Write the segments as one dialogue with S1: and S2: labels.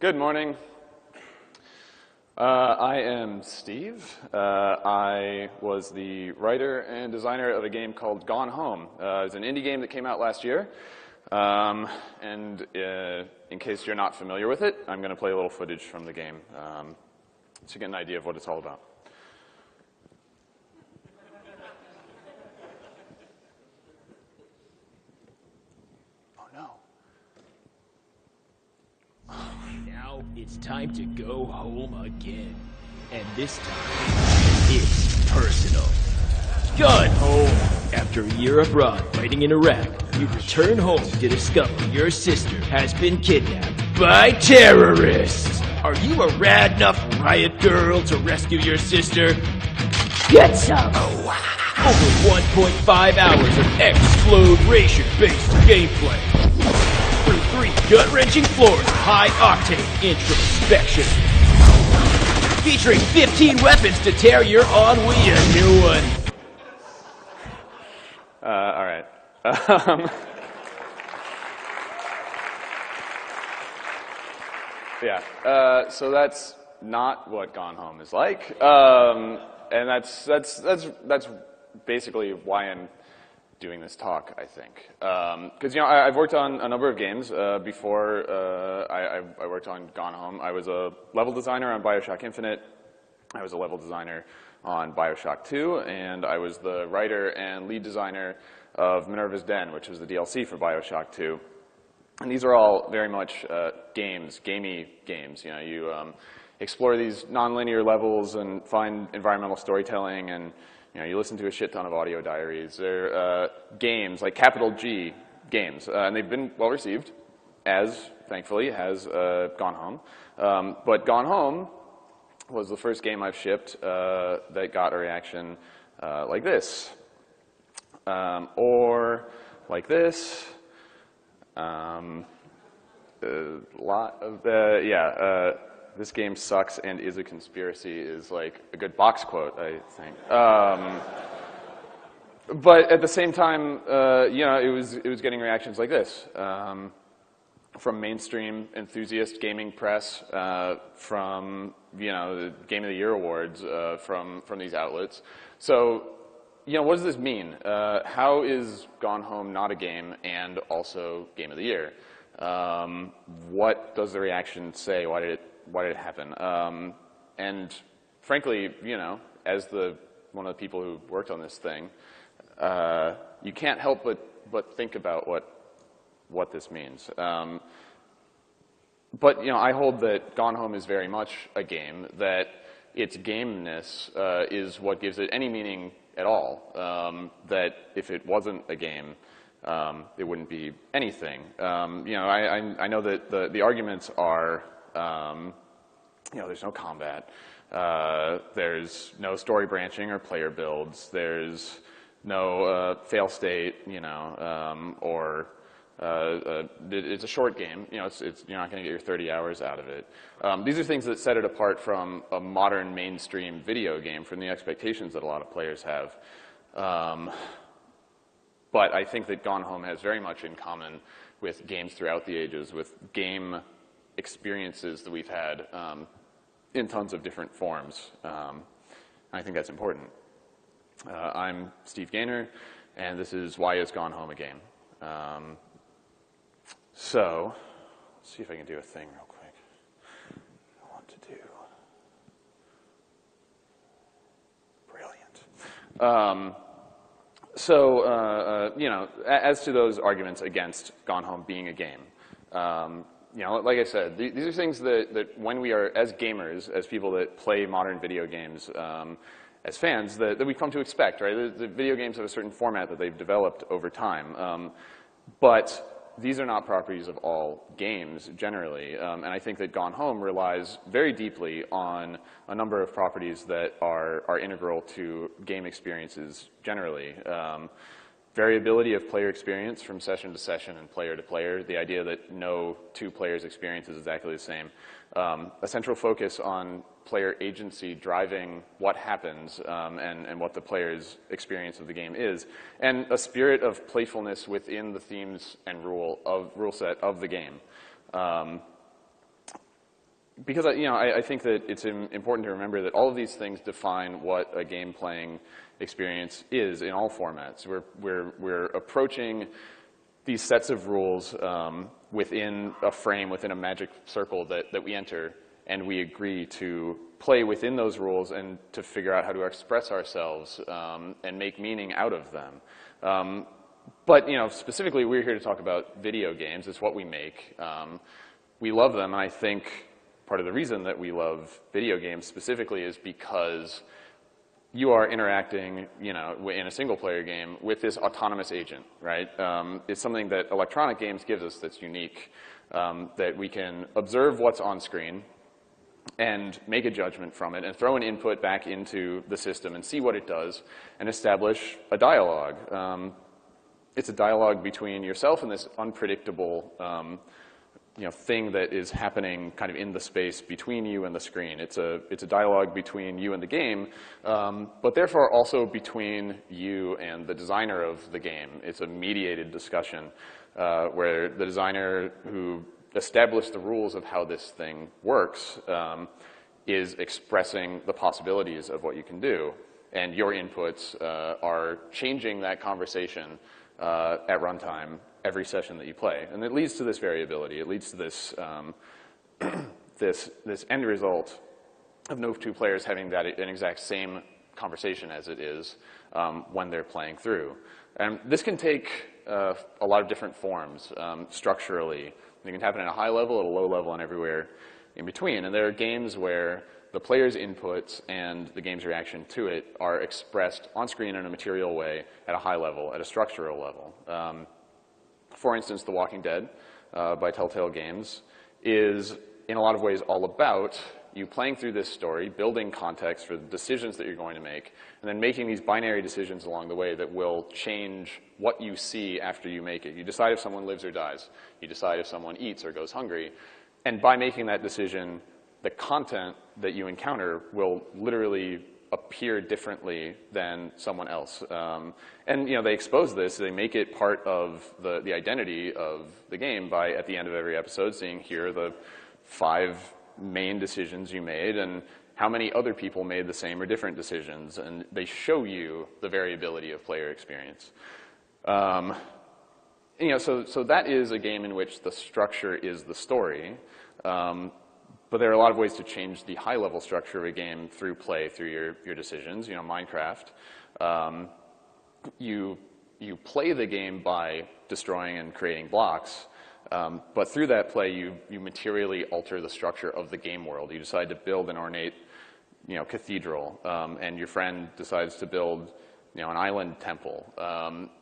S1: Good morning. I am Steve. I was the writer and designer of a game called Gone Home. It's an indie game that came out last year. In case you're not familiar with it, I'm going to play a little footage from the game so you get an idea of what it's all about.
S2: Now it's time to go home again. And this time, it's personal. Gone home. After a year abroad fighting in Iraq, you return home to discover your sister has been kidnapped by terrorists. Are you a rad enough riot girl to rescue your sister? Get some! Over 1.5 hours of exploration-based gameplay. Through 3 gut-wrenching floors of high-octane introspection. Featuring 15 weapons to tear your ennui a new one.
S1: All right. Yeah. So that's not what Gone Home is like, and that's basically why I'm doing this talk, I think. Because, I've worked on a number of games before I worked on Gone Home. I was a level designer on BioShock Infinite. I was a level designer on BioShock 2, and I was the writer and lead designer of Minerva's Den, which was the DLC for BioShock 2. And these are all very much gamey games. You explore these non-linear levels and find environmental storytelling, and you listen to a shit ton of audio diaries. They're games, like capital G games, and they've been well received, as, thankfully, has Gone Home. But Gone Home was the first game I've shipped that got a reaction like this, or like this. This game sucks and is a conspiracy is like a good box quote, I think. But at the same time, it was getting reactions like this from mainstream enthusiast gaming press, from the Game of the Year awards, from these outlets. So, what does this mean? How is Gone Home not a game and also Game of the Year? What does the reaction say? Why did it happen? And frankly, as one of the people who worked on this thing, you can't help but think about what this means. But I hold that Gone Home is very much a game, that its gameness is what gives it any meaning at all. That if it wasn't a game, it wouldn't be anything. I know that the arguments are, there's no combat, there's no story branching or player builds, there's no fail state, or it's a short game. You're not going to get your 30 hours out of it. These are things that set it apart from a modern mainstream video game, from the expectations that a lot of players have. But I think that Gone Home has very much in common with games throughout the ages, with game experiences that we've had in tons of different forms. I think that's important. I'm Steve Gaynor, and this is Why Is Gone Home a Game? So, let's see if I can do a thing real quick. I want to do brilliant. As to those arguments against Gone Home being a game, like I said, these are things that when we are, as gamers, as people that play modern video games, as fans, that we've come to expect, right? The video games have a certain format that they've developed over time. But these are not properties of all games, generally. And I think that Gone Home relies very deeply on a number of properties that are integral to game experiences generally. Variability of player experience from session to session and player to player, the idea that no two players' experience is exactly the same. A central focus on player agency driving what happens and what the player's experience of the game is, and a spirit of playfulness within the themes and rule set of the game. because I think that it's important to remember that all of these things define what a game playing experience is in all formats. We're approaching these sets of rules within a frame, within a magic circle that we enter, and we agree to play within those rules and to figure out how to express ourselves and make meaning out of them. But specifically, we're here to talk about video games. It's what we make. We love them, and I think part of the reason that we love video games specifically is because you are interacting, in a single-player game with this autonomous agent, right? It's something that electronic games gives us that's unique, that we can observe what's on screen and make a judgment from it and throw an input back into the system and see what it does and establish a dialogue. It's a dialogue between yourself and this unpredictable thing that is happening kind of in the space between you and the screen. It's a dialogue between you and the game, but therefore also between you and the designer of the game. It's a mediated discussion where the designer who established the rules of how this thing works is expressing the possibilities of what you can do, and your inputs are changing that conversation at runtime every session that you play. And it leads to this variability. It leads to this, this end result of no two players having an exact same conversation as it is when they're playing through. And this can take a lot of different forms structurally. It can happen at a high level, at a low level, and everywhere in between. And there are games where the player's inputs and the game's reaction to it are expressed on screen in a material way at a high level, at a structural level. For instance, The Walking Dead by Telltale Games is, in a lot of ways, all about you playing through this story, building context for the decisions that you're going to make, and then making these binary decisions along the way that will change what you see after you make it. You decide if someone lives or dies. You decide if someone eats or goes hungry. And by making that decision, the content that you encounter will literally appear differently than someone else. And they expose this, they make it part of the identity of the game by, at the end of every episode, seeing here are the 5 main decisions you made and how many other people made the same or different decisions. And they show you the variability of player experience. So that is a game in which the structure is the story. But there are a lot of ways to change the high-level structure of a game through play, through your decisions. Minecraft, you play the game by destroying and creating blocks, but through that play, you materially alter the structure of the game world. You decide to build an ornate, cathedral, and your friend decides to build, an island temple.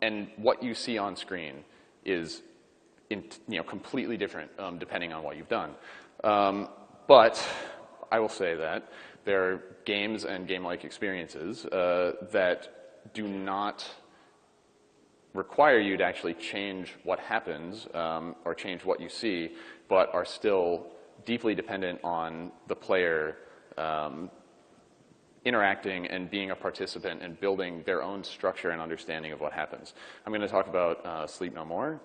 S1: And what you see on screen is, completely different depending on what you've done. But I will say that there are games and game-like experiences that do not require you to actually change what happens or change what you see, but are still deeply dependent on the player interacting and being a participant and building their own structure and understanding of what happens. I'm going to talk about Sleep No More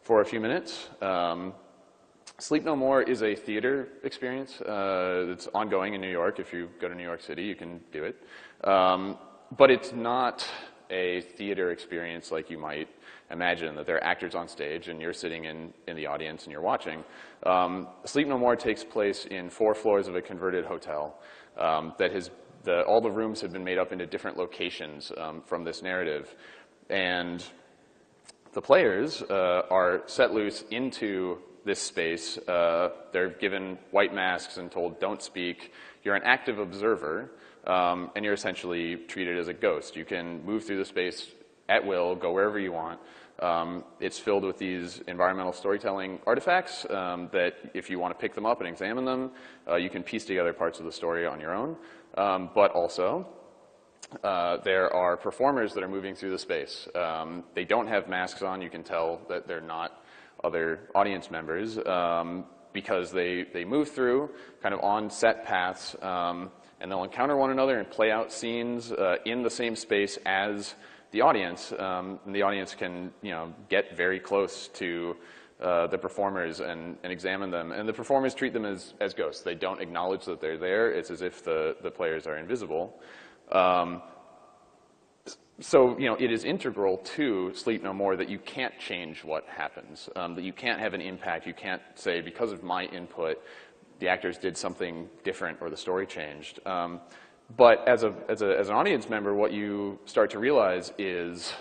S1: for a few minutes. Sleep No More is a theater experience. It's ongoing in New York. If you go to New York City, you can do it. But it's not a theater experience like you might imagine, that there are actors on stage and you're sitting in the audience and you're watching. Sleep No More takes place in 4 floors of a converted hotel that has all the rooms have been made up into different locations from this narrative. And the players are set loose into this space. They're given white masks and told, don't speak. You're an active observer, and you're essentially treated as a ghost. You can move through the space at will, go wherever you want. It's filled with these environmental storytelling artifacts that if you want to pick them up and examine them, you can piece together parts of the story on your own. But also, there are performers that are moving through the space. They don't have masks on. You can tell that they're not other audience members because they move through kind of on set paths and they'll encounter one another and play out scenes in the same space as the audience. And the audience can get very close to the performers and examine them. And the performers treat them as ghosts. They don't acknowledge that they're there. It's as if the players are invisible. So, it is integral to Sleep No More that you can't change what happens, that you can't have an impact. You can't say, because of my input, the actors did something different or the story changed. But as an audience member, what you start to realize is,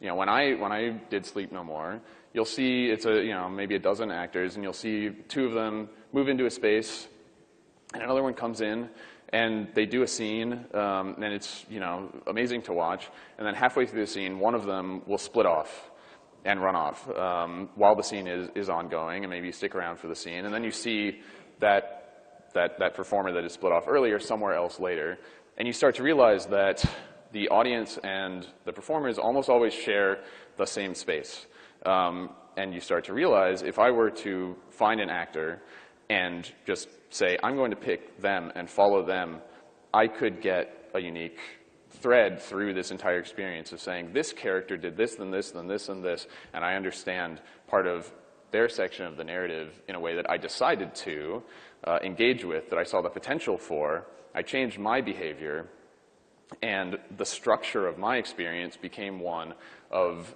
S1: when I did Sleep No More, you'll see it's maybe a dozen actors, and you'll see two of them move into a space, and another one comes in, and they do a scene, and it's amazing to watch. And then halfway through the scene, one of them will split off and run off while the scene is ongoing, and maybe stick around for the scene. And then you see that performer that is split off earlier somewhere else later, and you start to realize that the audience and the performers almost always share the same space. And you start to realize, if I were to find an actor and just say, I'm going to pick them and follow them, I could get a unique thread through this entire experience of saying, this character did this, then this, then this, and this, and I understand part of their section of the narrative in a way that I decided to engage with, that I saw the potential for. I changed my behavior, and the structure of my experience became one of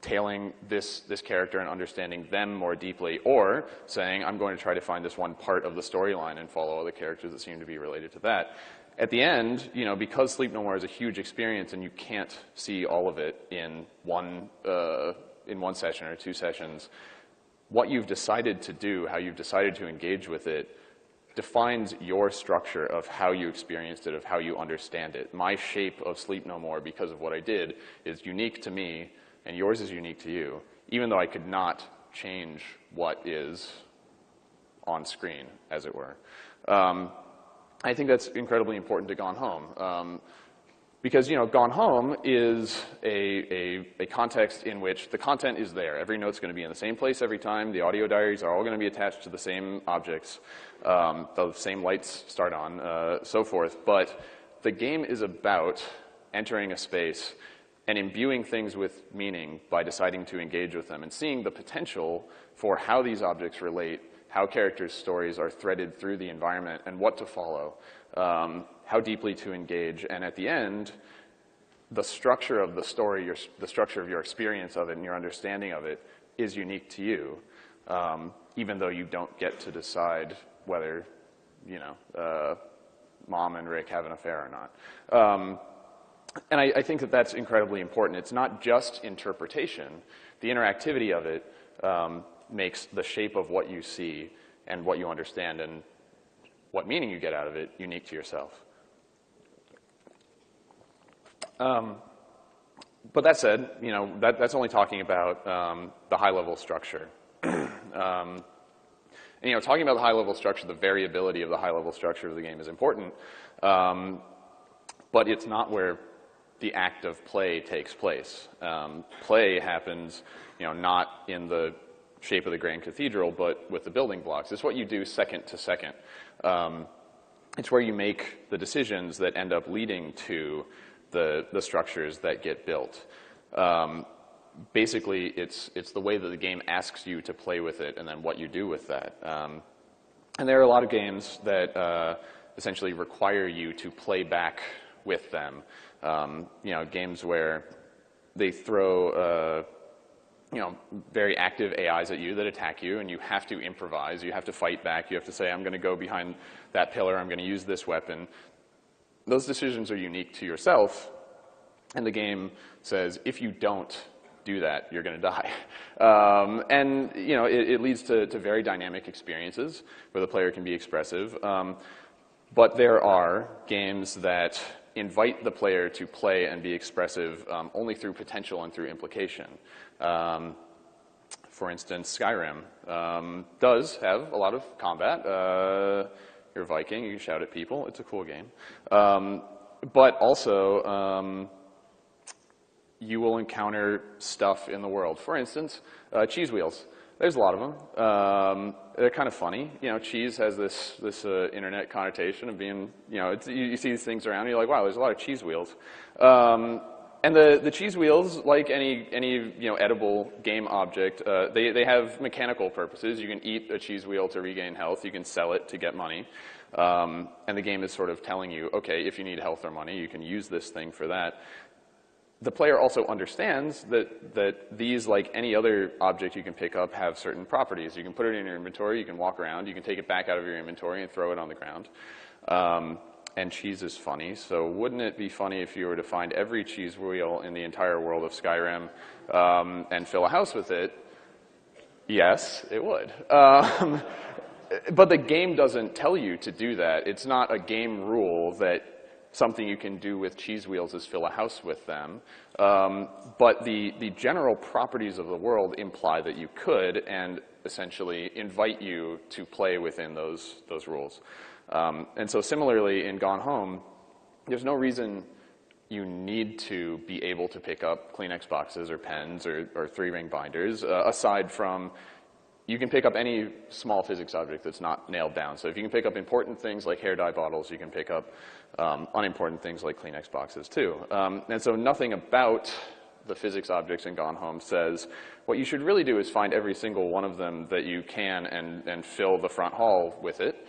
S1: tailing this character and understanding them more deeply, or saying, I'm going to try to find this one part of the storyline and follow all the characters that seem to be related to that. At the end, because Sleep No More is a huge experience and you can't see all of it in one session or two sessions, what you've decided to do, how you've decided to engage with it, defines your structure of how you experienced it, of how you understand it. My shape of Sleep No More, because of what I did, is unique to me, and yours is unique to you, even though I could not change what is on screen, as it were. I think that's incredibly important to Gone Home. Because, Gone Home is a context in which the content is there. Every note's going to be in the same place every time. The audio diaries are all going to be attached to the same objects. The same lights start on, so forth. But the game is about entering a space and imbuing things with meaning by deciding to engage with them and seeing the potential for how these objects relate, how characters' stories are threaded through the environment, and what to follow, how deeply to engage. And at the end, the structure of the story, the structure of your experience of it and your understanding of it is unique to you, even though you don't get to decide whether, Mom and Rick have an affair or not. And I think that that's incredibly important. It's not just interpretation. The interactivity of it makes the shape of what you see and what you understand and what meaning you get out of it unique to yourself. But that said, that's only talking about the high-level structure. And, talking about the high-level structure, the variability of the high-level structure of the game is important, but it's not where the act of play takes place. Play happens, not in the shape of the Grand Cathedral, but with the building blocks. It's what you do second to second. It's where you make the decisions that end up leading to the structures that get built. Basically, it's the way that the game asks you to play with it and then what you do with that. And there are a lot of games that essentially require you to play back with them. Games where they throw, very active AIs at you that attack you, and you have to improvise. You have to fight back. You have to say, I'm going to go behind that pillar. I'm going to use this weapon. Those decisions are unique to yourself, and the game says, if you don't do that, you're going to die. And, it leads to very dynamic experiences where the player can be expressive. But there are games that invite the player to play and be expressive only through potential and through implication. For instance, Skyrim does have a lot of combat. You're a Viking, you can shout at people, it's a cool game. But also, you will encounter stuff in the world. For instance, cheese wheels. There's a lot of them. They're kind of funny. Cheese has this internet connotation of being, you see these things around and you're like, wow, there's a lot of cheese wheels. And the cheese wheels, like any edible game object, they have mechanical purposes. You can eat a cheese wheel to regain health. You can sell it to get money. And the game is sort of telling you, okay, if you need health or money, you can use this thing for that. The player also understands that these, like any other object you can pick up, have certain properties. You can put it in your inventory, you can walk around, you can take it back out of your inventory and throw it on the ground. And cheese is funny, so wouldn't it be funny if you were to find every cheese wheel in the entire world of Skyrim and fill a house with it? Yes, it would. But the game doesn't tell you to do that. It's not a game rule that something you can do with cheese wheels is fill a house with them. But the general properties of the world imply that you could, and essentially invite you to play within those rules. And so similarly in Gone Home, there's no reason you need to be able to pick up Kleenex boxes or pens or 3-ring binders, aside from you can pick up any small physics object that's not nailed down. So if you can pick up important things like hair dye bottles, you can pick up unimportant things like Kleenex boxes too. And so nothing about the physics objects in Gone Home says what you should really do is find every single one of them that you can and fill the front hall with it.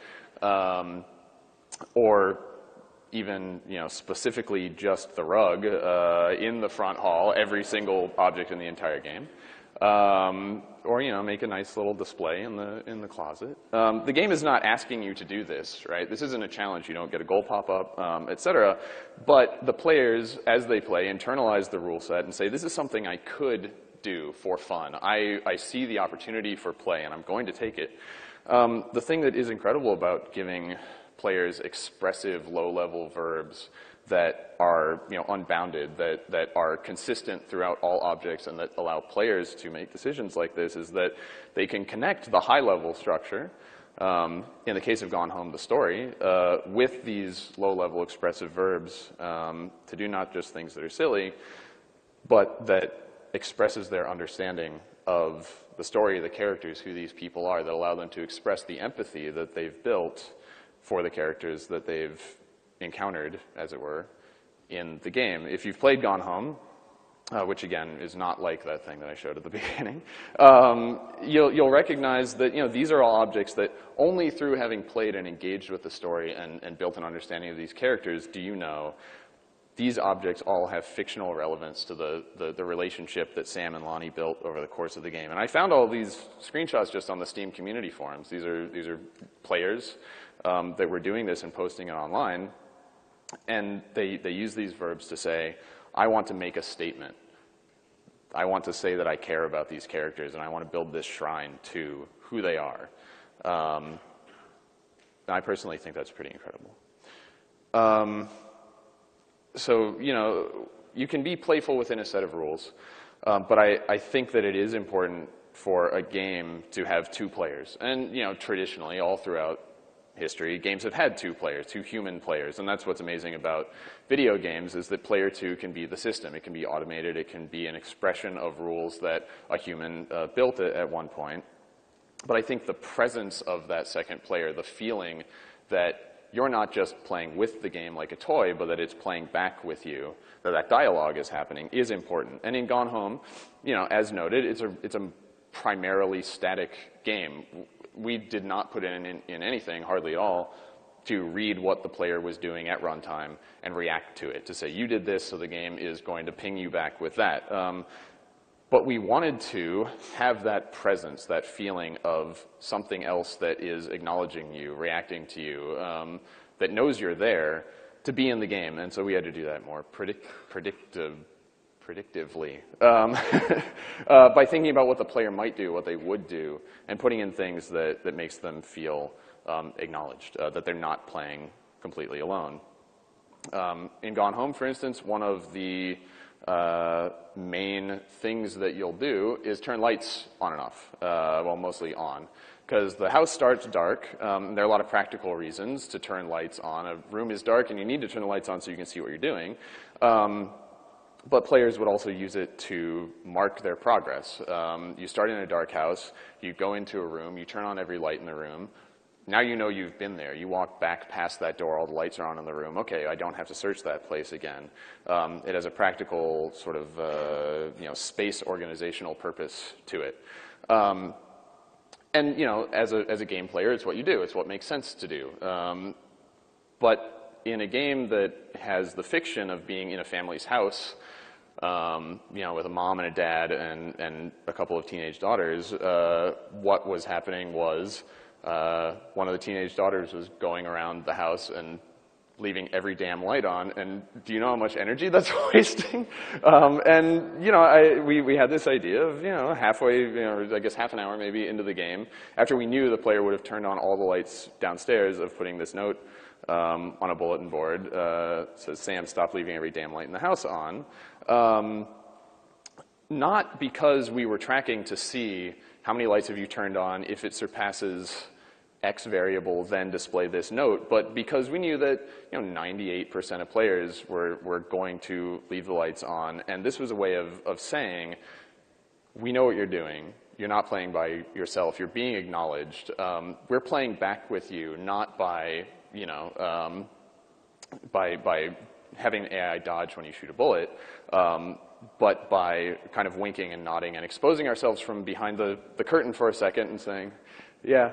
S1: Or even, specifically just the rug in the front hall, every single object in the entire game. Or, make a nice little display in the closet. The game is not asking you to do this, right? This isn't a challenge. You don't get a goal pop-up, et cetera. But the players, as they play, internalize the rule set and say, this is something I could do for fun. I see the opportunity for play, and I'm going to take it. The thing that is incredible about giving players expressive low-level verbs that are unbounded, that are consistent throughout all objects and that allow players to make decisions like this is that they can connect the high-level structure, in the case of Gone Home, the story, with these low-level expressive verbs to do not just things that are silly, but that expresses their understanding of the story, the characters, who these people are, that allow them to express the empathy that they've built for the characters that they've encountered, as it were, in the game. If you've played Gone Home, which again is not like that thing that I showed at the beginning, you'll recognize that these are all objects that only through having played and engaged with the story and built an understanding of these characters do you know these objects all have fictional relevance to the relationship that Sam and Lonnie built over the course of the game. And I found all these screenshots just on the Steam community forums. These are players that were doing this and posting it online. And they use these verbs to say, I want to make a statement. I want to say that I care about these characters, and I want to build this shrine to who they are. I personally think that's pretty incredible. So, you can be playful within a set of rules, but I think that it is important for a game to have two players. And, traditionally, all throughout history, games have had two players, two human players, and that's what's amazing about video games is that player two can be the system. It can be automated. It can be an expression of rules that a human built at one point. But I think the presence of that second player, the feeling that you're not just playing with the game like a toy, but that it's playing back with you, that dialogue is happening, is important. And in Gone Home, as noted, it's a primarily static game. We did not put in anything, hardly at all, to read what the player was doing at runtime and react to it, to say, you did this, so the game is going to ping you back with that. But we wanted to have that presence, that feeling of something else that is acknowledging you, reacting to you, that knows you're there, to be in the game. And so we had to do that more predictively. By thinking about what the player might do, what they would do, and putting in things that makes them feel acknowledged, that they're not playing completely alone. In Gone Home, for instance, one of the main things that you'll do is turn lights on and off, well, mostly on, because the house starts dark. There are a lot of practical reasons to turn lights on. A room is dark, and you need to turn the lights on so you can see what you're doing. But players would also use it to mark their progress. You start in a dark house, you go into a room, you turn on every light in the room. now you know you've been there. You walk back past that door, all the lights are on in the room. Okay, I don't have to search that place again. It has a practical sort of space organizational purpose to it. And as a game player, it's what you do. It's what makes sense to do. But in a game that has the fiction of being in a family's house, with a mom and a dad and a couple of teenage daughters, what was happening was one of the teenage daughters was going around the house and leaving every damn light on, and do you know how much energy that's wasting? We had this idea of, halfway, I guess half an hour maybe into the game, after we knew the player would have turned on all the lights downstairs, of putting this note on a bulletin board, says, Sam, stop leaving every damn light in the house on. Not because we were tracking to see how many lights have you turned on, if it surpasses X variable, then display this note, but because we knew that 98% of players were going to leave the lights on, and this was a way of saying, we know what you're doing. You're not playing by yourself. You're being acknowledged. We're playing back with you, not by by having AI dodge when you shoot a bullet, but by kind of winking and nodding and exposing ourselves from behind the curtain for a second and saying, yeah,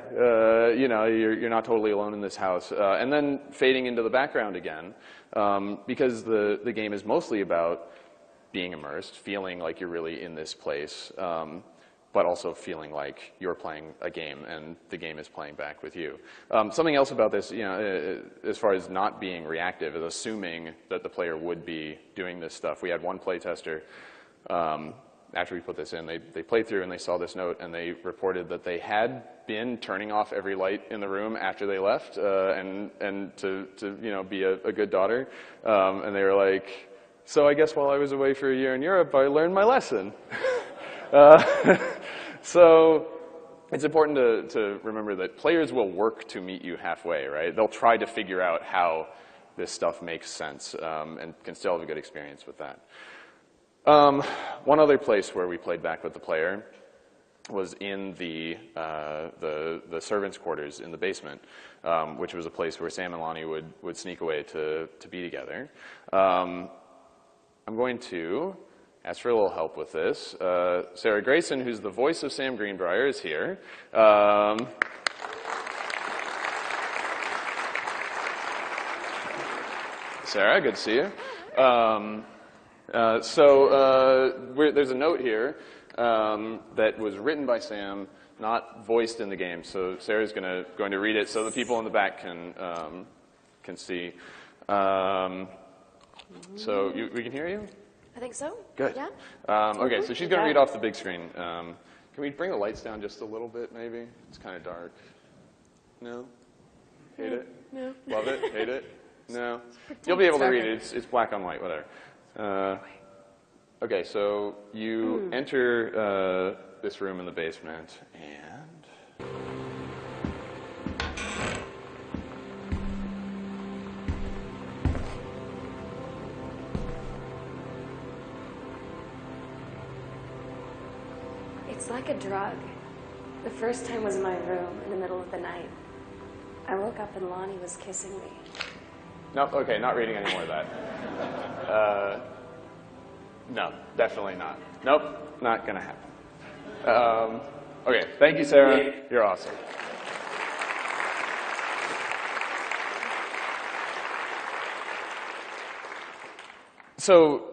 S1: you're not totally alone in this house. And then fading into the background again, because the game is mostly about being immersed, feeling like you're really in this place, but also feeling like you're playing a game and the game is playing back with you. Something else about this, as far as not being reactive, is assuming that the player would be doing this stuff. We had one playtester, after we put this in, they played through and they saw this note and they reported that they had been turning off every light in the room after they left, and to be a good daughter. And they were like, so I guess while I was away for a year in Europe, I learned my lesson. So it's important to remember that players will work to meet you halfway, right? They'll try to figure out how this stuff makes sense, and can still have a good experience with that. One other place where we played back with the player was in the servants' quarters in the basement, which was a place where Sam and Lonnie would sneak away to be together. I'm going to ask for a little help with this. Sarah Grayson, who's the voice of Sam Greenbrier, is here. Sarah, good to see you. There's a note here that was written by Sam, not voiced in the game. So Sarah's going to read it so the people in the back can see. We can hear you?
S3: I think so.
S1: Good.
S3: Yeah.
S1: Okay, so she's going to read off the big screen. Can we bring the lights down just a little bit, maybe? It's kind of dark. No? Hate it?
S3: No.
S1: Love it? Hate it? No? You'll be able to read it. It's black on white, whatever. Okay, so you enter this room in the basement, and
S3: It's like a drug. The first time was in my room in the middle of the night. I woke up and Lonnie was kissing me.
S1: Nope, okay, not reading any more of that. No, definitely not. Nope, not going to happen. Okay, thank you, Sarah. You're awesome. So,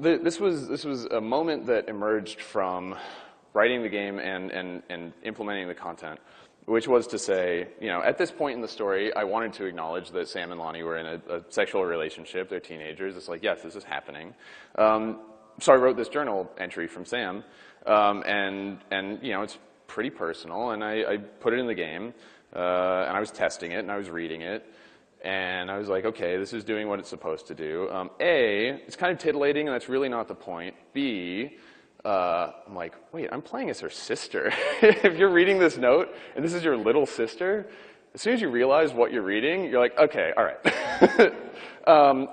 S1: this was a moment that emerged from writing the game and implementing the content, which was to say, at this point in the story, I wanted to acknowledge that Sam and Lonnie were in a sexual relationship. They're teenagers. It's like, yes, this is happening. So I wrote this journal entry from Sam, and it's pretty personal, and I put it in the game, and I was testing it, and I was reading it, and I was like, okay, this is doing what it's supposed to do. A, it's kind of titillating, and that's really not the point. B, I'm like, wait, I'm playing as her sister. If you're reading this note, and this is your little sister, as soon as you realize what you're reading, you're like, okay, all right.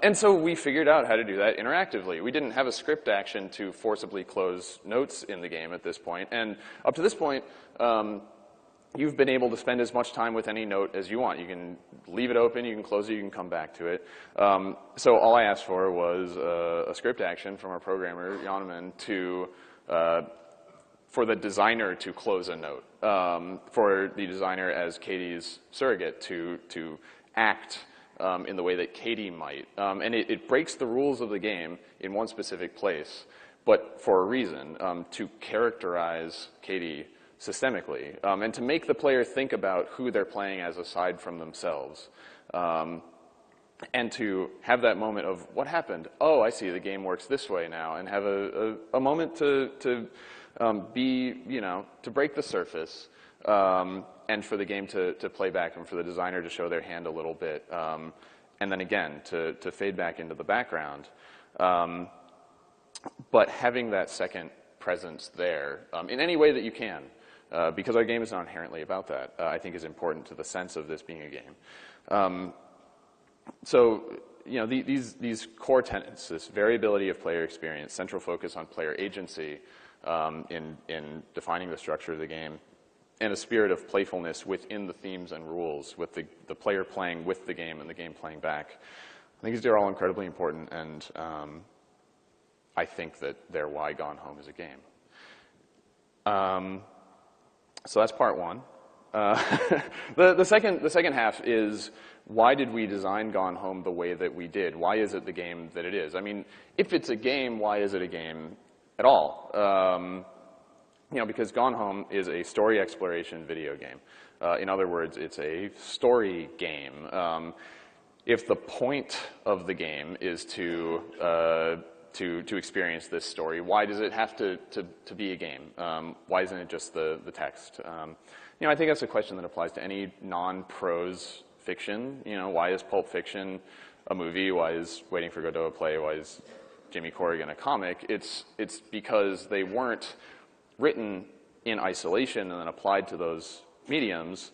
S1: And so we figured out how to do that interactively. We didn't have a script action to forcibly close notes in the game at this point. And up to this point, you've been able to spend as much time with any note as you want. You can leave it open, you can close it, you can come back to it. So all I asked for was a script action from our programmer, Jonaman, for the designer to close a note, for the designer as Katie's surrogate to act in the way that Katie might. And it breaks the rules of the game in one specific place, but for a reason, to characterize Katie systemically, and to make the player think about who they're playing as aside from themselves. And to have that moment of, what happened? Oh, I see, the game works this way now, and have a moment to break the surface, and for the game to play back, and for the designer to show their hand a little bit, and then again, to fade back into the background. But having that second presence there, in any way that you can, because our game is not inherently about that, I think is important to the sense of this being a game. So, these core tenets, this variability of player experience, central focus on player agency in defining the structure of the game, and a spirit of playfulness within the themes and rules, with the player playing with the game and the game playing back. I think these are all incredibly important, and I think that they're why Gone Home is a game. So that's part one. The second half is, why did we design Gone Home the way that we did? Why is it the game that it is? I mean, if it's a game, why is it a game at all? Because Gone Home is a story exploration video game. In other words, it's a story game. If the point of the game is to experience this story, why does it have to be a game? Why isn't it just the text? I think that's a question that applies to any non-prose fiction. Why is Pulp Fiction a movie? Why is Waiting for Godot a play? Why is Jimmy Corrigan a comic? It's because they weren't written in isolation and then applied to those mediums.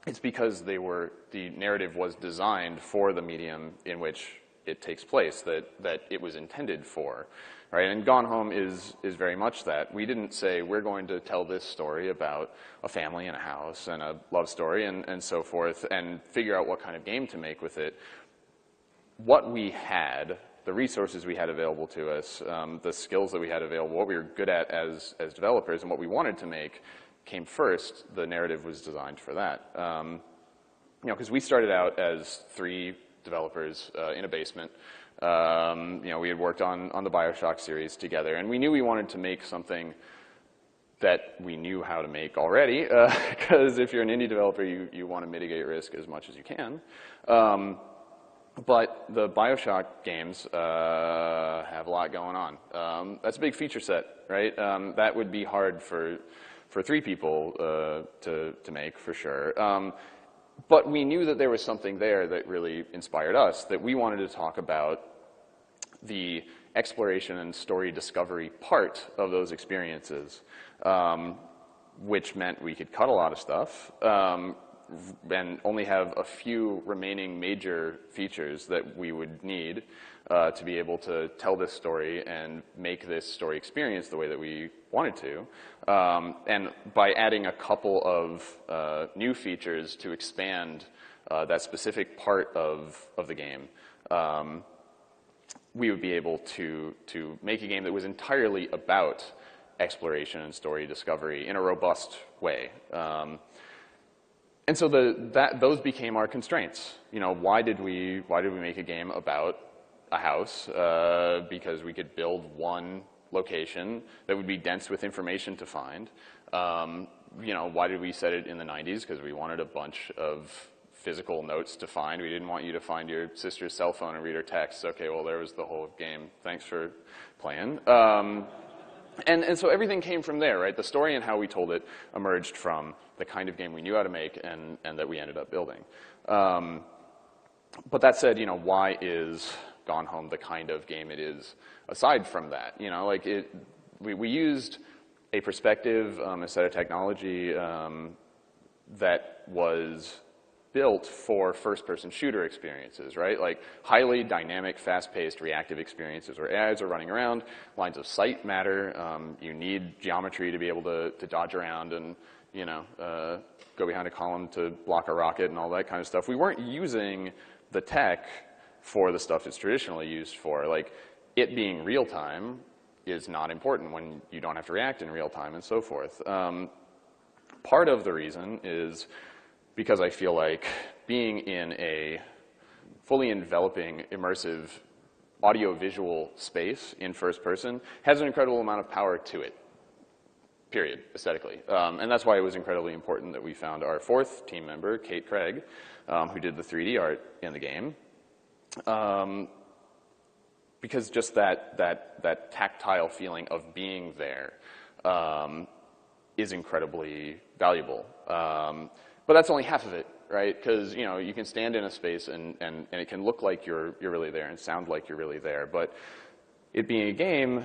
S1: It's because the narrative was designed for the medium in which it takes place, that it was intended for, right? And Gone Home is very much that. We didn't say, we're going to tell this story about a family and a house and a love story and so forth, and figure out what kind of game to make with it. What we had, the resources we had available to us, the skills that we had available, what we were good at as developers, and what we wanted to make came first. The narrative was designed for that. Because we started out as 3 developers in a basement. We had worked on the BioShock series together, and we knew we wanted to make something that we knew how to make already, because if you're an indie developer, you want to mitigate risk as much as you can. But the BioShock games have a lot going on. That's a big feature set, right? That would be hard for 3 people to make, for sure. But we knew that there was something there that really inspired us, that we wanted to talk about the exploration and story discovery part of those experiences, which meant we could cut a lot of stuff and only have a few remaining major features that we would need to be able to tell this story and make this story experience the way that we wanted to. And by adding a couple of new features to expand that specific part of the game, we would be able to make a game that was entirely about exploration and story discovery in a robust way. And so those became our constraints. Why did we make a game about a house? Because we could build one location that would be dense with information to find. Why did we set it in the 90s? Because we wanted a bunch of physical notes to find. We didn't want you to find your sister's cell phone and read her texts. Okay, well, there was the whole game. Thanks for playing. And so everything came from there, right? The story and how we told it emerged from the kind of game we knew how to make and that we ended up building. But that said, why is Gone Home the kind of game it is aside from that? We used a perspective, a set of technology that was built for first-person shooter experiences, right? Like highly dynamic, fast-paced, reactive experiences where AIs are running around, lines of sight matter, you need geometry to be able to dodge around and you know, go behind a column to block a rocket and all that kind of stuff. We weren't using the tech for the stuff it's traditionally used for. Like, it being real time is not important when you don't have to react in real time and so forth. Part of the reason is because I feel like being in a fully enveloping, immersive, audio-visual space in first person has an incredible amount of power to it, period, aesthetically. And that's why it was incredibly important that we found our fourth team member, Kate Craig, who did the 3D art in the game. Because just that tactile feeling of being there is incredibly valuable. But that's only half of it, right? Because, you know, you can stand in a space and it can look like you're really there and sound like you're really there. But it being a game,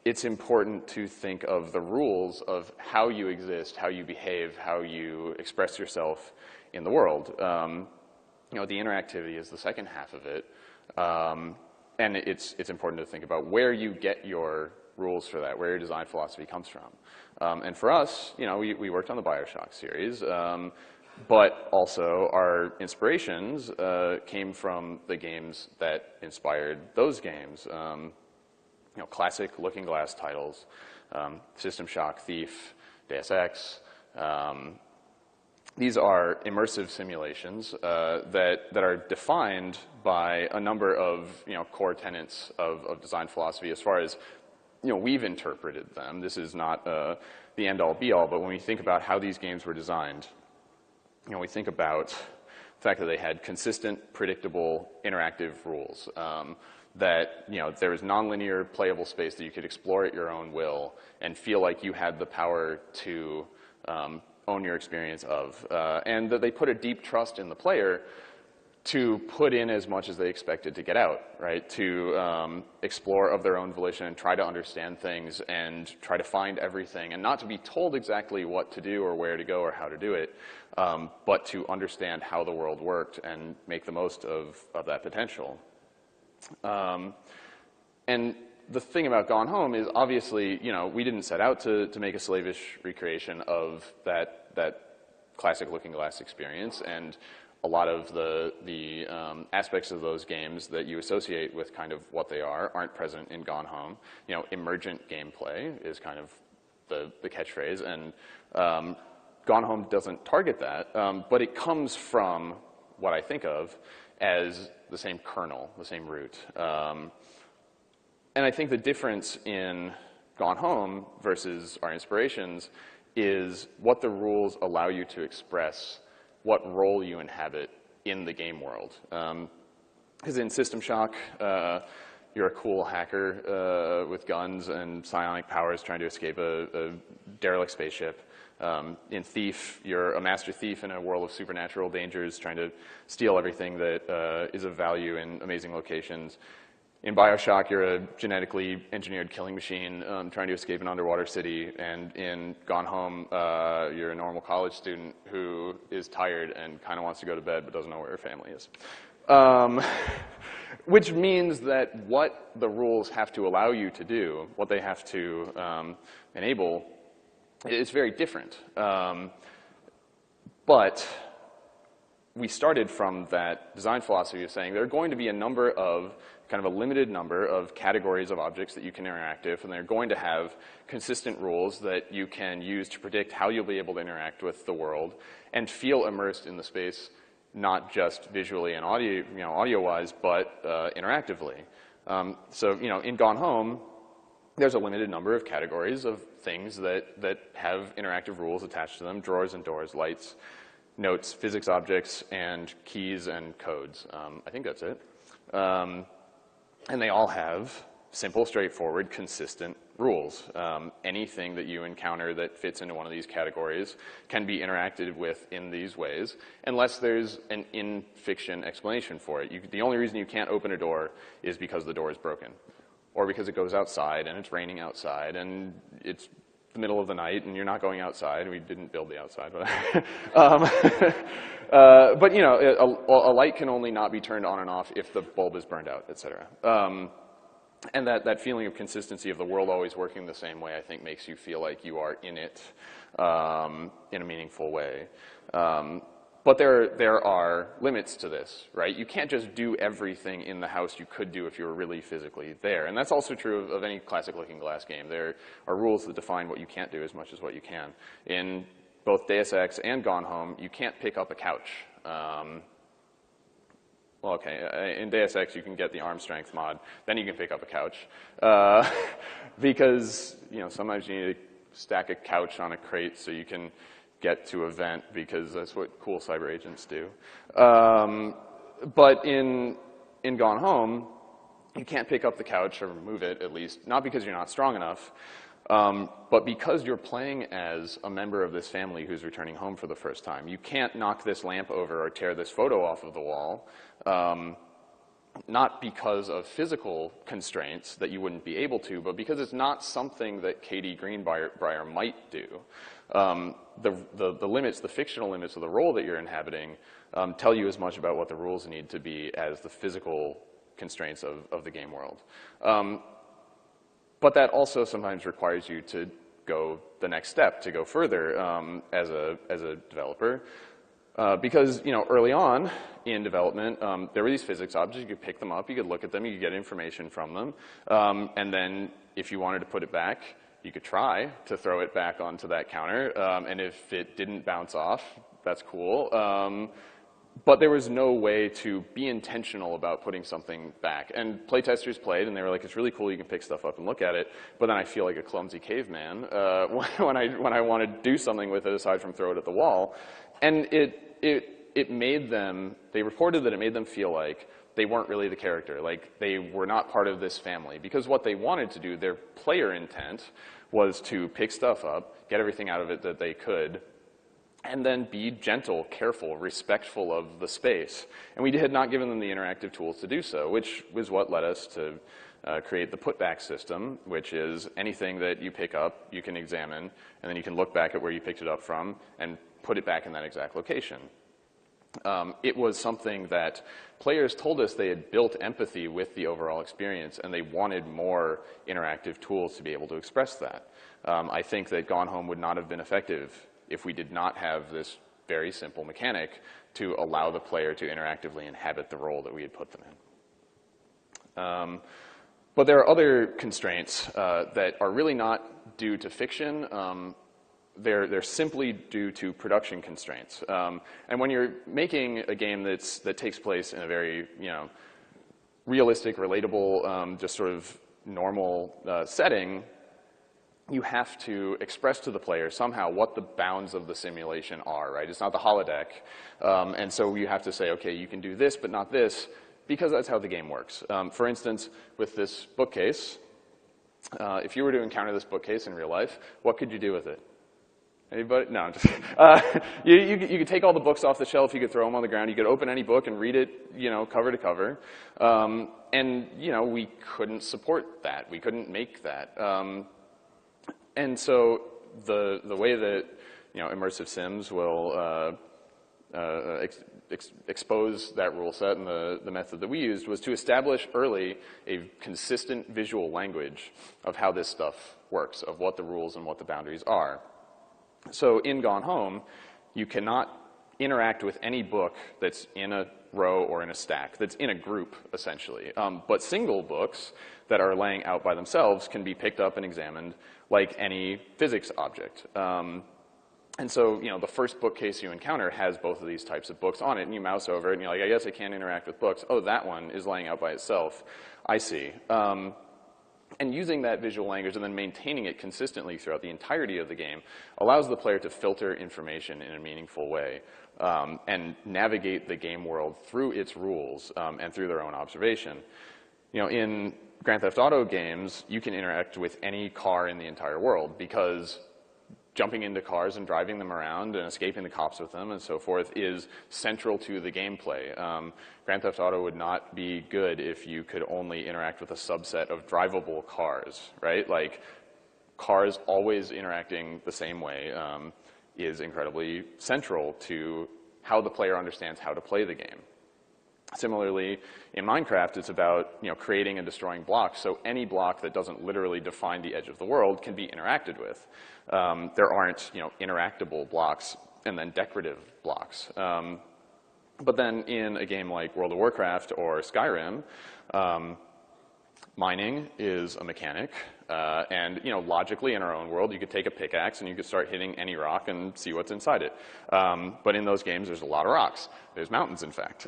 S1: it's important to think of the rules of how you exist, how you behave, how you express yourself in the world. You know, the interactivity is the second half of it. And it's important to think about where you get your rules for that, where your design philosophy comes from. And for us, you know, we worked on the BioShock series, but also our inspirations came from the games that inspired those games. You know, classic Looking Glass titles, System Shock, Thief, Deus Ex. These are immersive simulations that are defined by a number of, you know, core tenets of design philosophy as far as, you know, we've interpreted them. This is not the end-all be-all, but when we think about how these games were designed, you know, we think about the fact that they had consistent, predictable, interactive rules, that, you know, there was nonlinear playable space that you could explore at your own will and feel like you had the power to own your experience of, and that they put a deep trust in the player to put in as much as they expected to get out, right? To explore of their own volition and try to understand things and try to find everything and not to be told exactly what to do or where to go or how to do it, but to understand how the world worked and make the most of that potential. And the thing about Gone Home is obviously, you know, we didn't set out to make a slavish recreation of that classic Looking Glass experience, and a lot of the aspects of those games that you associate with kind of what they aren't present in Gone Home. You know, emergent gameplay is kind of the catchphrase, and Gone Home doesn't target that, but it comes from what I think of as the same kernel, the same root. And I think the difference in Gone Home versus our inspirations is what the rules allow you to express, what role you inhabit in the game world. Because in System Shock, you're a cool hacker with guns and psionic powers trying to escape a derelict spaceship. In Thief, you're a master thief in a world of supernatural dangers trying to steal everything that is of value in amazing locations. In BioShock, you're a genetically engineered killing machine trying to escape an underwater city. And in Gone Home, you're a normal college student who is tired and kind of wants to go to bed but doesn't know where her family is. Which means that what the rules have to allow you to do, what they have to enable, is very different. But we started from that design philosophy of saying there are going to be a number of, kind of a limited number of categories of objects that you can interact with, and they're going to have consistent rules that you can use to predict how you'll be able to interact with the world and feel immersed in the space, not just visually and audio, you know, audio-wise, but interactively. So, you know, in Gone Home, there's a limited number of categories of things that have interactive rules attached to them: drawers and doors, lights, notes, physics objects, and keys and codes. I think that's it. And they all have simple, straightforward, consistent rules. Anything that you encounter that fits into one of these categories can be interacted with in these ways, unless there's an in-fiction explanation for it. The only reason you can't open a door is because the door is broken, or because it goes outside and it's raining outside and it's the middle of the night and you're not going outside. We didn't build the outside, but you know, a light can only not be turned on and off if the bulb is burned out, etc. And that feeling of consistency of the world always working the same way, I think, makes you feel like you are in it in a meaningful way. But there are limits to this, right? You can't just do everything in the house you could do if you were really physically there. And that's also true of any classic Looking Glass game. There are rules that define what you can't do as much as what you can. In both Deus Ex and Gone Home, you can't pick up a couch. Well, okay, in Deus Ex you can get the arm strength mod, then you can pick up a couch. Because, sometimes you need to stack a couch on a crate so you can get to a vent, because that's what cool cyber agents do. But in Gone Home, you can't pick up the couch, or move it at least, not because you're not strong enough, but because you're playing as a member of this family who's returning home for the first time. You can't knock this lamp over or tear this photo off of the wall, not because of physical constraints that you wouldn't be able to, but because it's not something that Katie Greenbrier might do. The limits, the fictional limits of the role that you're inhabiting tell you as much about what the rules need to be as the physical constraints of the game world. But that also sometimes requires you to go the next step, to go further as a developer. Because, early on in development, there were these physics objects. You could pick them up, you could look at them, you could get information from them. And then if you wanted to put it back, you could try to throw it back onto that counter. And if it didn't bounce off, that's cool. But there was no way to be intentional about putting something back. And playtesters played, and they were like, it's really cool, you can pick stuff up and look at it, but then I feel like a clumsy caveman when I want to do something with it aside from throw it at the wall. And it made them, they reported that it made them feel like they weren't really the character, like they were not part of this family. Because what they wanted to do, their player intent, was to pick stuff up, get everything out of it that they could, and then be gentle, careful, respectful of the space. And we had not given them the interactive tools to do so, which was what led us to create the putback system, which is anything that you pick up, you can examine, and then you can look back at where you picked it up from and put it back in that exact location. It was something that players told us they had built empathy with the overall experience, and they wanted more interactive tools to be able to express that. I think that Gone Home would not have been effective if we did not have this very simple mechanic to allow the player to interactively inhabit the role that we had put them in. But there are other constraints that are really not due to fiction. They're simply due to production constraints. And when you're making a game that takes place in a very realistic, relatable, just sort of normal setting, you have to express to the player somehow what the bounds of the simulation are, right? It's not the holodeck. And so you have to say, okay, you can do this, but not this, because that's how the game works. For instance, with this bookcase, if you were to encounter this bookcase in real life, what could you do with it? Anybody? No, I'm just you could take all the books off the shelf, you could throw them on the ground, you could open any book and read it, cover to cover. And, we couldn't support that. We couldn't make that. And so the way that immersive sims will expose that rule set, and the method that we used was to establish early a consistent visual language of how this stuff works, of what the rules and what the boundaries are. So in Gone Home, you cannot interact with any book that's in a row or in a stack, that's in a group, essentially. But single books that are laying out by themselves can be picked up and examined like any physics object. And so, the first bookcase you encounter has both of these types of books on it, and you mouse over it, and you're like, I guess I can't interact with books. Oh, that one is laying out by itself. I see. And using that visual language and then maintaining it consistently throughout the entirety of the game allows the player to filter information in a meaningful way and navigate the game world through its rules and through their own observation. In Grand Theft Auto games, you can interact with any car in the entire world because jumping into cars and driving them around and escaping the cops with them and so forth is central to the gameplay. Grand Theft Auto would not be good if you could only interact with a subset of drivable cars, right? Like, cars always interacting the same way is incredibly central to how the player understands how to play the game. Similarly, in Minecraft, it's about creating and destroying blocks. So any block that doesn't literally define the edge of the world can be interacted with. There aren't interactable blocks and then decorative blocks. But then in a game like World of Warcraft or Skyrim, mining is a mechanic, and logically in our own world, you could take a pickaxe and you could start hitting any rock and see what's inside it. But in those games, there's a lot of rocks. There's mountains, in fact.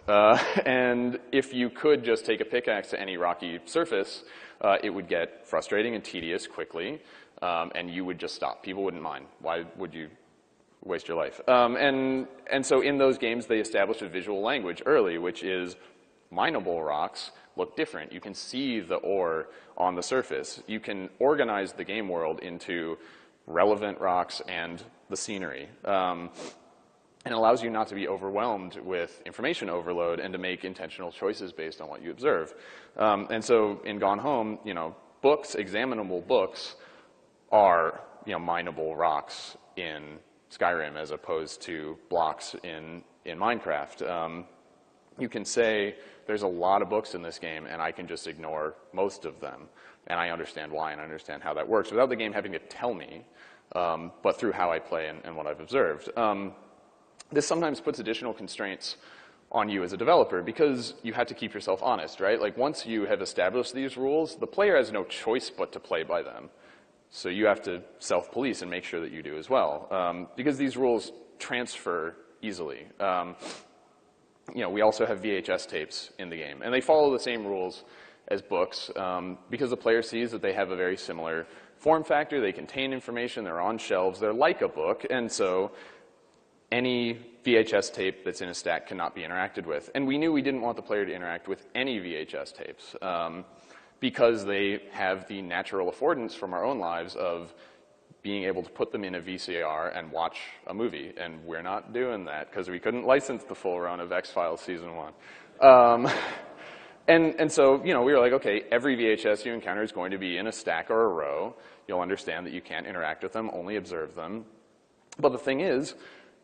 S1: And if you could just take a pickaxe to any rocky surface, it would get frustrating and tedious quickly, and you would just stop. People wouldn't mind. Why would you waste your life? And so in those games, they established a visual language early, which is mineable rocks look different. You can see the ore on the surface. You can organize the game world into relevant rocks and the scenery. And it allows you not to be overwhelmed with information overload and to make intentional choices based on what you observe. And so in Gone Home, books, examinable books, are mineable rocks in Skyrim as opposed to blocks in Minecraft. You can say, there's a lot of books in this game, and I can just ignore most of them. And I understand why, and I understand how that works, without the game having to tell me, but through how I play and what I've observed. This sometimes puts additional constraints on you as a developer, because you have to keep yourself honest, right? Like, once you have established these rules, the player has no choice but to play by them. So you have to self-police and make sure that you do as well, because these rules transfer easily. We also have VHS tapes in the game, and they follow the same rules as books because the player sees that they have a very similar form factor. They contain information. They're on shelves. They're like a book, and so any VHS tape that's in a stack cannot be interacted with. And we knew we didn't want the player to interact with any VHS tapes because they have the natural affordance from our own lives of being able to put them in a VCR and watch a movie, and we're not doing that because we couldn't license the full run of X-Files Season 1. And so, we were like, okay, every VHS you encounter is going to be in a stack or a row. You'll understand that you can't interact with them, only observe them. But the thing is,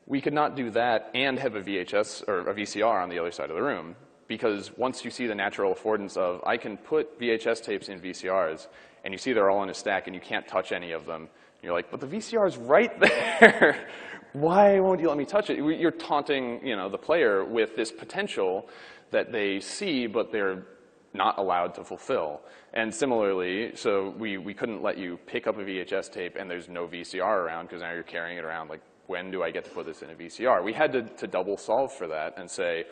S1: we could not do that and have a VHS or a VCR on the other side of the room, because once you see the natural affordance of, I can put VHS tapes in VCRs, and you see they're all in a stack and you can't touch any of them, you're like, but the VCR is right there. Why won't you let me touch it? You're taunting, the player with this potential that they see, but they're not allowed to fulfill. And similarly, so we couldn't let you pick up a VHS tape and there's no VCR around, because now you're carrying it around. Like, when do I get to put this in a VCR? We had to double solve for that and say,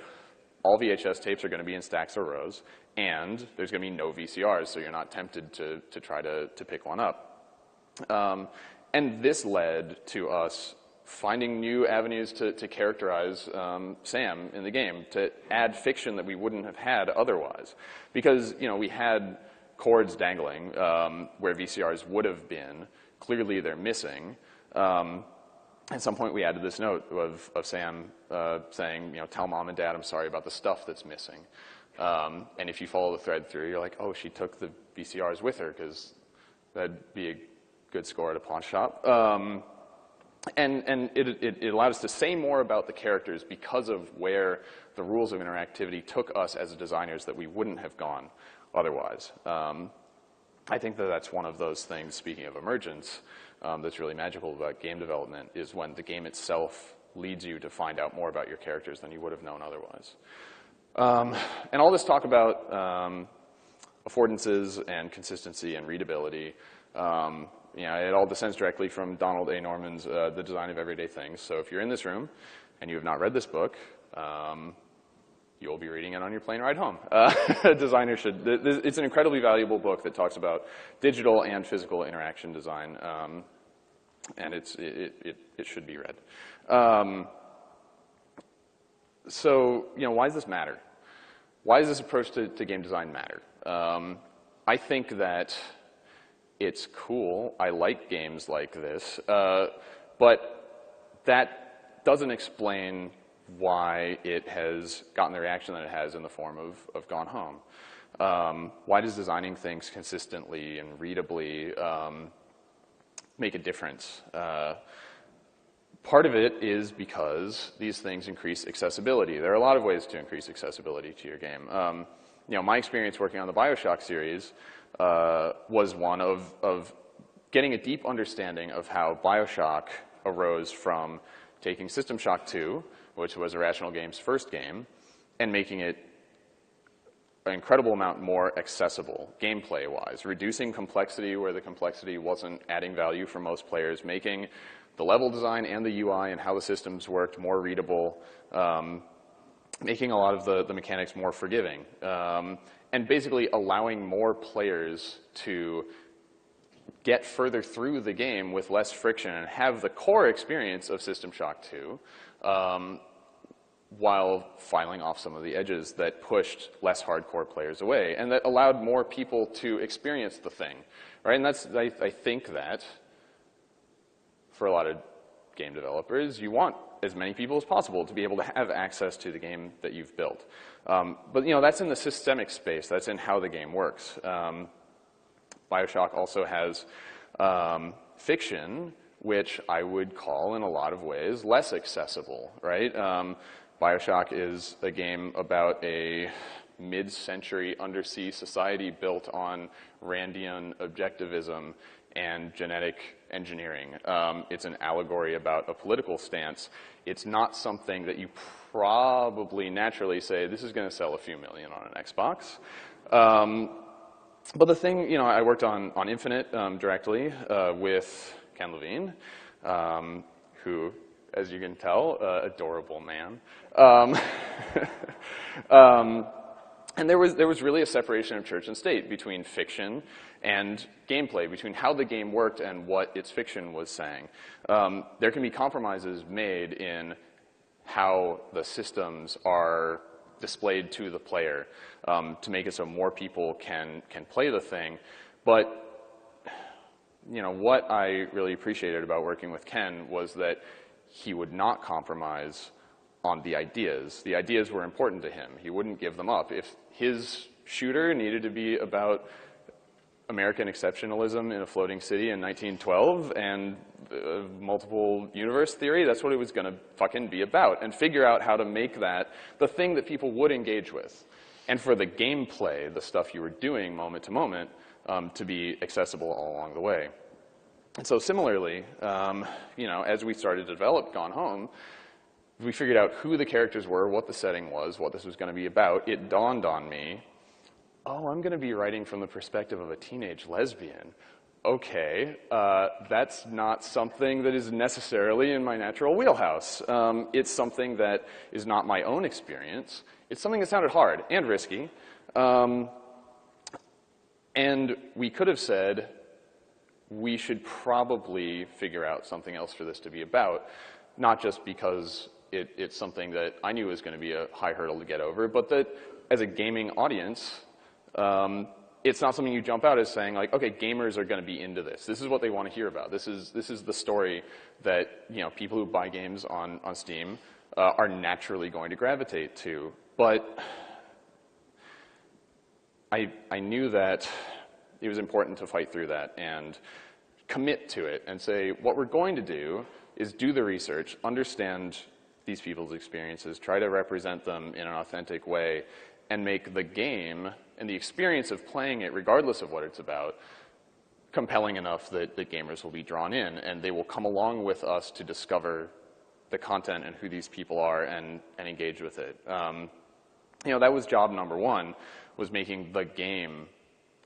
S1: all VHS tapes are going to be in stacks or rows, and there's going to be no VCRs, so you're not tempted to try to pick one up. And this led to us finding new avenues to characterize Sam in the game, to add fiction that we wouldn't have had otherwise. Because, we had cords dangling where VCRs would have been. Clearly, they're missing. At some point, we added this note of Sam saying, tell mom and dad I'm sorry about the stuff that's missing. And if you follow the thread through, you're like, oh, she took the VCRs with her, because that'd be a good score at a pawn shop. And it allowed us to say more about the characters because of where the rules of interactivity took us as designers that we wouldn't have gone otherwise. I think that's one of those things, speaking of emergence, that's really magical about game development, is when the game itself leads you to find out more about your characters than you would have known otherwise. And all this talk about affordances and consistency and readability, it all descends directly from Donald A. Norman's The Design of Everyday Things. So if you're in this room and you have not read this book, you'll be reading it on your plane ride home. A designer should. It's an incredibly valuable book that talks about digital and physical interaction design, and it should be read. So, why does this matter? Why does this approach to game design matter? I think that it's cool. I like games like this, but that doesn't explain why it has gotten the reaction that it has in the form of Gone Home. Why does designing things consistently and readably make a difference? Part of it is because these things increase accessibility. There are a lot of ways to increase accessibility to your game. My experience working on the BioShock series was one of getting a deep understanding of how BioShock arose from taking System Shock 2, which was Irrational Games' first game, and making it an incredible amount more accessible, gameplay-wise, reducing complexity where the complexity wasn't adding value for most players, making the level design and the UI and how the systems worked more readable, making a lot of the mechanics more forgiving, and basically allowing more players to get further through the game with less friction and have the core experience of System Shock 2, while filing off some of the edges that pushed less hardcore players away and that allowed more people to experience the thing, right? And that's, I think that for a lot of game developers, you want as many people as possible to be able to have access to the game that you've built. But that's in the systemic space. That's in how the game works. BioShock also has fiction, which I would call in a lot of ways less accessible, right? BioShock is a game about a mid-century undersea society built on Randian objectivism and genetic engineering. It's an allegory about a political stance. It's not something that you probably naturally say, this is going to sell a few million on an Xbox. But the thing, I worked on Infinite directly with Ken Levine, who, as you can tell, adorable man. And there was really a separation of church and state between fiction and gameplay, between how the game worked and what its fiction was saying. There can be compromises made in how the systems are displayed to the player to make it so more people can play the thing. But what I really appreciated about working with Ken was that he would not compromise on the ideas. The ideas were important to him. He wouldn't give them up. If his shooter needed to be about American exceptionalism in a floating city in 1912 and multiple universe theory, that's what it was going to fucking be about, and figure out how to make that the thing that people would engage with. And for the gameplay, the stuff you were doing moment to moment, to be accessible all along the way. And so similarly, as we started to develop Gone Home, we figured out who the characters were, what the setting was, what this was going to be about. It dawned on me, oh, I'm going to be writing from the perspective of a teenage lesbian. Okay, that's not something that is necessarily in my natural wheelhouse. It's something that is not my own experience. It's something that sounded hard and risky. And we could have said, we should probably figure out something else for this to be about, not just because it's something that I knew was going to be a high hurdle to get over, but that as a gaming audience, it's not something you jump out as saying, like, okay, gamers are going to be into this. This is what they want to hear about. This is the story that people who buy games on Steam are naturally going to gravitate to. But I knew that it was important to fight through that and commit to it and say, what we're going to do is do the research, understand these people's experiences, try to represent them in an authentic way, and make the game and the experience of playing it, regardless of what it's about, compelling enough that gamers will be drawn in, and they will come along with us to discover the content and who these people are and engage with it. That was job number one, was making the game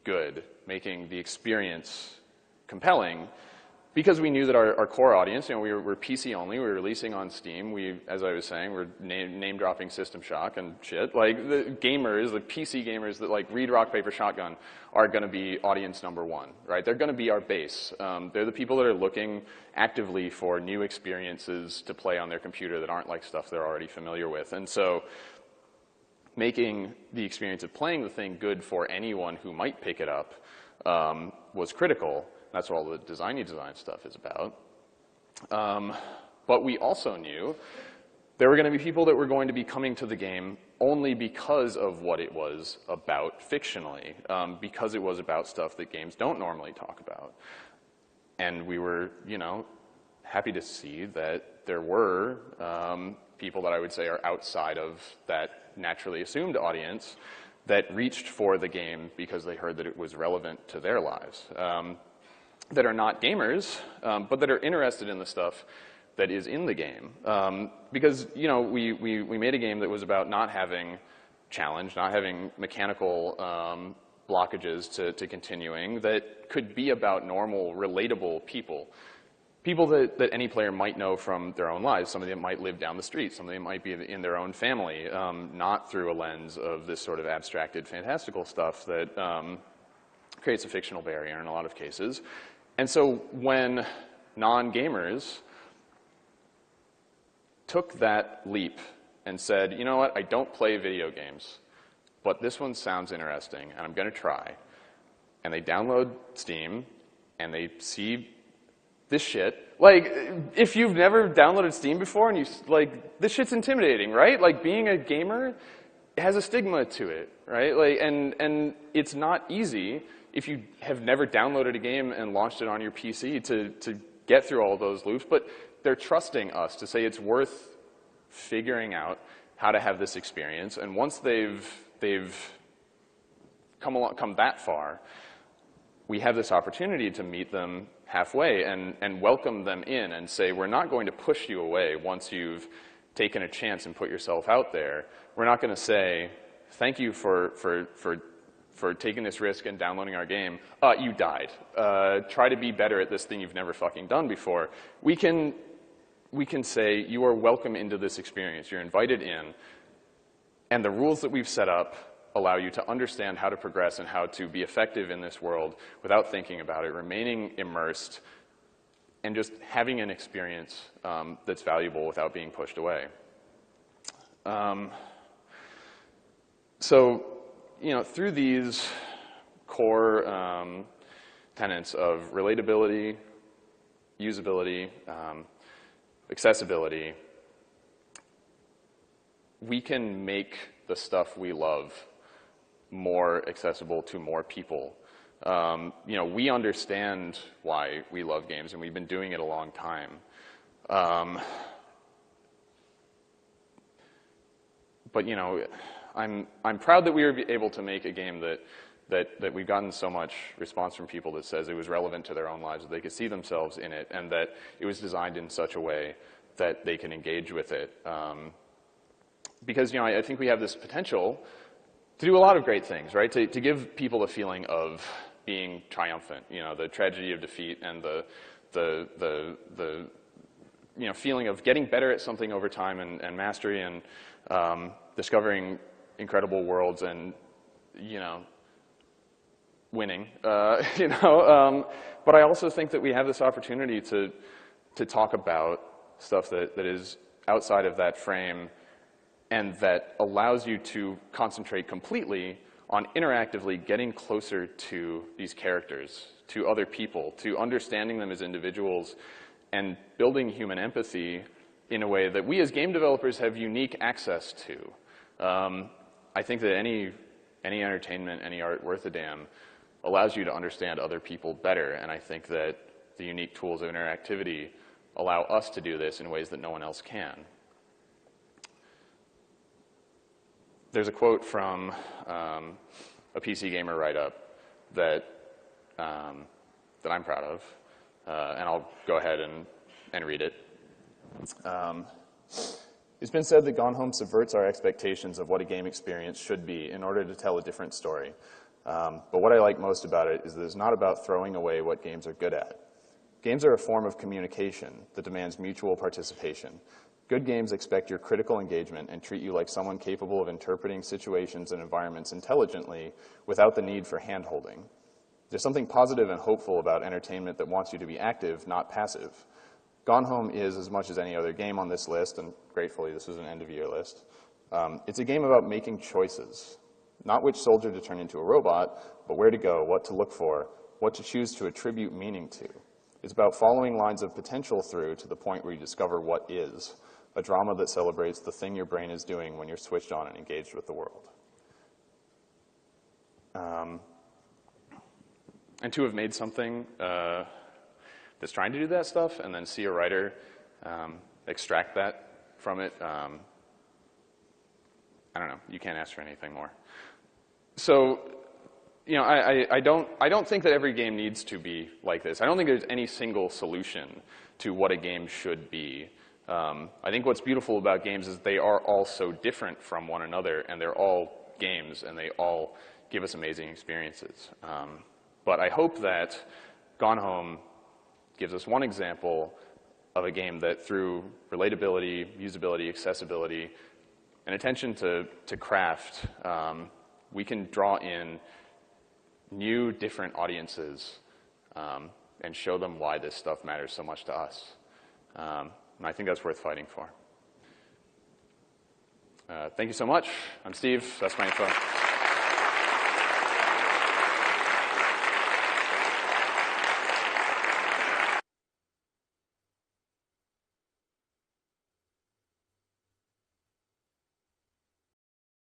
S1: good, making the experience compelling, because we knew that our core audience, we're PC only, we were releasing on Steam, as I was saying, we're name-dropping System Shock and shit. Like, the gamers, the PC gamers that read Rock, Paper, Shotgun are going to be audience number one, right? They're going to be our base. They're the people that are looking actively for new experiences to play on their computer that aren't like stuff they're already familiar with. And so making the experience of playing the thing good for anyone who might pick it up was critical. That's what all the design stuff is about. But we also knew there were going to be people that were going to be coming to the game only because of what it was about fictionally, because it was about stuff that games don't normally talk about. And we were, happy to see that there were people that I would say are outside of that naturally assumed audience that reached for the game because they heard that it was relevant to their lives, that are not gamers, but that are interested in the stuff that is in the game. Because, you know, we made a game that was about not having challenge, not having mechanical blockages to continuing, that could be about normal, relatable people. People that any player might know from their own lives. Some of them might live down the street. Some of them might be in their own family, not through a lens of this sort of abstracted, fantastical stuff that creates a fictional barrier in a lot of cases. And so when non-gamers took that leap and said, you know what, I don't play video games, but this one sounds interesting, and I'm going to try. And they download Steam, and they see this shit. Like, if you've never downloaded Steam before, and like, this shit's intimidating, right? Like, being a gamer has a stigma to it, right? Like, and it's not easy if you have never downloaded a game and launched it on your PC to get through all those loops, but they're trusting us to say it's worth figuring out how to have this experience. And once they've come that far, we have this opportunity to meet them halfway and welcome them in and say, we're not going to push you away once you've taken a chance and put yourself out there. We're not going to say, thank you for taking this risk and downloading our game. You died. Try to be better at this thing you've never fucking done before. We can say, you are welcome into this experience. You're invited in. And the rules that we've set up allow you to understand how to progress and how to be effective in this world without thinking about it, remaining immersed, and just having an experience that's valuable without being pushed away. So, you know, through these core tenets of relatability, usability, accessibility, we can make the stuff we love more accessible to more people. You know, we understand why we love games, and we've been doing it a long time. But you know, I'm proud that we were able to make a game that we've gotten so much response from people that says it was relevant to their own lives, that they could see themselves in it, and that it was designed in such a way that they can engage with it. Because, you know, I think we have this potential to do a lot of great things, right? To give people a feeling of being triumphant, you know, the tragedy of defeat and the you know, feeling of getting better at something over time and mastery and discovering incredible worlds and, you know, winning, you know. But I also think that we have this opportunity to talk about stuff that is outside of that frame and that allows you to concentrate completely on interactively getting closer to these characters, to other people, to understanding them as individuals and building human empathy in a way that we as game developers have unique access to. I think that any entertainment, any art worth a damn allows you to understand other people better, and I think that the unique tools of interactivity allow us to do this in ways that no one else can. There's a quote from a PC Gamer write-up that I'm proud of, and I'll go ahead and read it. It's been said that Gone Home subverts our expectations of what a game experience should be in order to tell a different story. But what I like most about it is that it's not about throwing away what games are good at. Games are a form of communication that demands mutual participation. Good games expect your critical engagement and treat you like someone capable of interpreting situations and environments intelligently without the need for hand-holding. There's something positive and hopeful about entertainment that wants you to be active, not passive. Gone Home is, as much as any other game on this list, and gratefully this is an end-of-year list, it's a game about making choices. Not which soldier to turn into a robot, but where to go, what to look for, what to choose to attribute meaning to. It's about following lines of potential through to the point where you discover what is. A drama that celebrates the thing your brain is doing when you're switched on and engaged with the world. And to have made something that's trying to do that stuff and then see a writer extract that from it, I don't know. You can't ask for anything more. So, you know, I don't think that every game needs to be like this. I don't think there's any single solution to what a game should be. I think what's beautiful about games is they are all so different from one another, and they're all games, and they all give us amazing experiences. But I hope that Gone Home gives us one example of a game that through relatability, usability, accessibility, and attention to craft, we can draw in new, different audiences and show them why this stuff matters so much to us. And I think that's worth fighting for. Thank you so much. I'm Steve. That's my info.